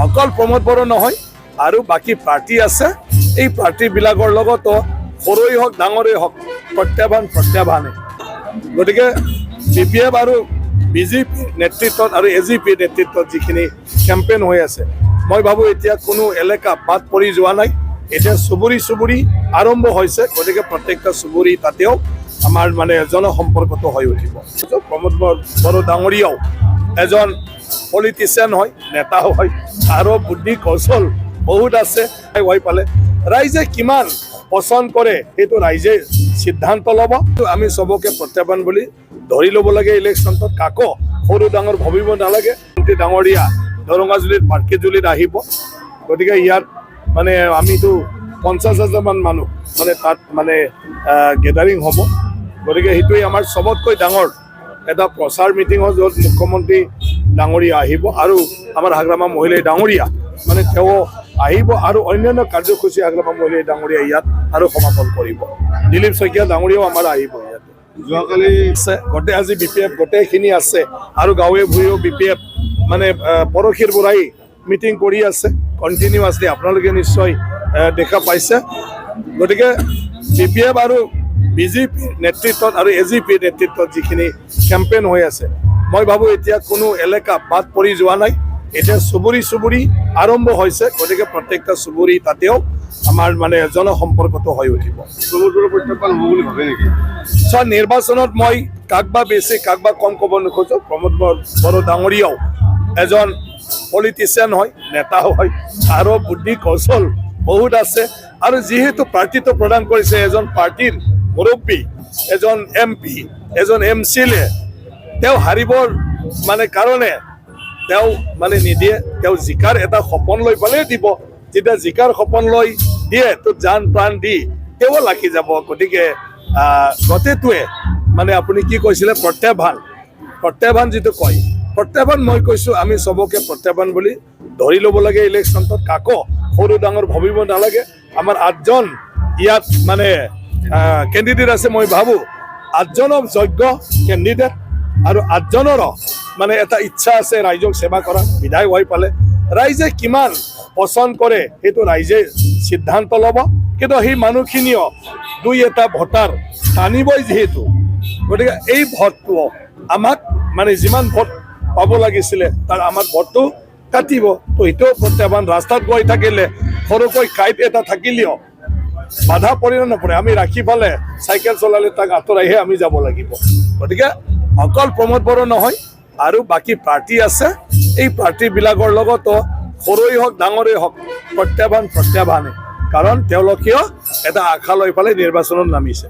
অকল প্ৰমোদ বড়ো নহয় আৰু বাকী পাৰ্টি আছে। এই পাৰ্টিবিলাকৰ লগতো সৰুই হওক ডাঙৰেই হওক প্ৰত্যাহ্বানে। গতিকে BPF আৰু BJP নেতৃত্বত আৰু AGP নেতৃত্বত যিখিনি কেম্পেইন হৈ আছে, মই ভাবোঁ এতিয়া কোনো এলেকা বাদ পৰি যোৱা নাই। এতিয়া চুবুৰী আৰম্ভ হৈছে। গতিকে প্ৰত্যেকটা চুবুৰী তাতেও আমাৰ মানে জনসম্পৰ্কটো হৈ উঠিব। প্ৰমোদ বড়ো ডাঙৰীয়াও এজন পলিটিচিয়ান হয়, নেতা হয়, আৰু বুদ্ধি কৌশল বহুত আছে। হৈ পালে ৰাইজে কিমান পচন্দ কৰে সেইটো ৰাইজে সিদ্ধান্ত ল'ব। আমি চবকে প্ৰত্যাহ্বান বুলি ধৰি ল'ব লাগে। ইলেকশ্যনত কাকো সৰু ডাঙৰ ভাবিব নালাগে। মন্ত্ৰী ডাঙৰীয়া দৰঙাজুলিত পাৰ্কেজুলিত আহিব। গতিকে ইয়াত মানে আমিতো 50,000 মান মানুহ মানে তাত মানে গেডাৰিং হ'ব। গতিকে সেইটোৱে আমাৰ চবতকৈ ডাঙৰ এটা প্ৰচাৰ মিটিং হয়, য'ত মুখ্যমন্ত্ৰী ডাঙৰীয়া আহিব আৰু আমাৰ হাগ্ৰামা মহিলাই ডাঙৰীয়া মানে তেওঁ আহিব আৰু অন্যান্য কাৰ্যসূচী হাগ্ৰামা মহিলাই ডাঙৰীয়া ইয়াত আৰু সমাপন কৰিব। দিলীপ শইকীয়া ডাঙৰীয়াও আমাৰ আহিব ইয়াত। যোৱাকালি আছে গোটেই আজি BPF গোটেইখিনি আছে আৰু গাঁৱে ভূঞেও BPF মানে পৰশীৰ পৰাই মিটিং কৰি আছে কণ্টিনিউৱাছলি। আপোনালোকে নিশ্চয় দেখা পাইছে। গতিকে BPF আৰু BJP নেতৃত্বত আৰু AGP নেতৃত্বত যিখিনি কেম্পেইন হৈ আছে, মই ভাবোঁ এতিয়া কোনো এলেকা বাদ পৰি যোৱা নাই। এতিয়া চুবুৰী আৰম্ভ হৈছে। গতিকে প্ৰত্যেকটা চুবুৰী তাতেও আমাৰ মানে জনসম্পৰ্কটো হৈ উঠিব। প্ৰত্যাহ্বান হ'ব বুলি ভাবে নেকি? নিৰ্বাচনত মই কাক বা বেছি কাক বা কম ক'ব নোখোজোঁ। প্ৰমোদ বড়ো ডাঙৰীয়াও এজন পলিটিচিয়ান হয়, নেতা হয়, আৰু বুদ্ধি কৌশল বহুত আছে। আৰু যিহেতু পাৰ্টিটো প্ৰদান কৰিছে এজন পাৰ্টিৰ মুৰব্বী, এজন MP, এজন MCLA, তেওঁ হাৰিবৰ মানে কাৰণে তেওঁ মানে নিদিয়ে। তেওঁ জিকাৰ এটা সপোন লৈ পেলাই দিব। যেতিয়া জিকাৰ সপোন লৈ দিয়ে তো জান প্ৰাণ দি তেওঁ লাখি যাব। গতিকে গোটেইটোৱে মানে আপুনি কি কৈছিলে প্ৰত্যাহ্বান যিটো কয়, প্ৰত্যাহ্বান মই কৈছোঁ আমি চবকে প্ৰত্যাহ্বান বুলি ধৰি ল'ব লাগে। ইলেকশ্যনত কাকো সৰু ডাঙৰ ভাবিব নালাগে। আমাৰ 8জন ইয়াত মানে কেণ্ডিডেট আছে। মই ভাবোঁ 8জনৰ যোগ্য কেণ্ডিডেট আৰু 8জনৰো মানে এটা ইচ্ছা আছে ৰাইজক সেৱা কৰা। বিধায়ক হৈ পালে ৰাইজে কিমান পচন্দ কৰে সেইটো ৰাইজে সিদ্ধান্ত ল'ব। কিন্তু সেই মানুহখিনিও দুই এটা ভোটাৰ টানিবই যিহেতু। গতিকে এই ভোটটো আমাক মানে যিমান ভোট পাব লাগিছিলে তাৰ আমাৰ ভোটটো কাটিব। তো সেইটোও প্ৰত্যাহ্বান। ৰাস্তাত গৈ থাকিলে সৰুকৈ কাঁইট এটা থাকিলেও বাধা পৰে নপৰে, আমি ৰাখি পালে চাইকেল চলালে তাক আঁতৰাইহে আমি যাব লাগিব। গতিকে অকল প্ৰমোদ বড়ো নহয় আৰু বাকী পাৰ্টি আছে। এই পাৰ্টিবিলাকৰ লগতো সৰুই হওক ডাঙৰেই হওক প্ৰত্যাহ্বানে। কাৰণ তেওঁলোকেও এটা আশা লৈ পেলাই নিৰ্বাচনত নামিছে।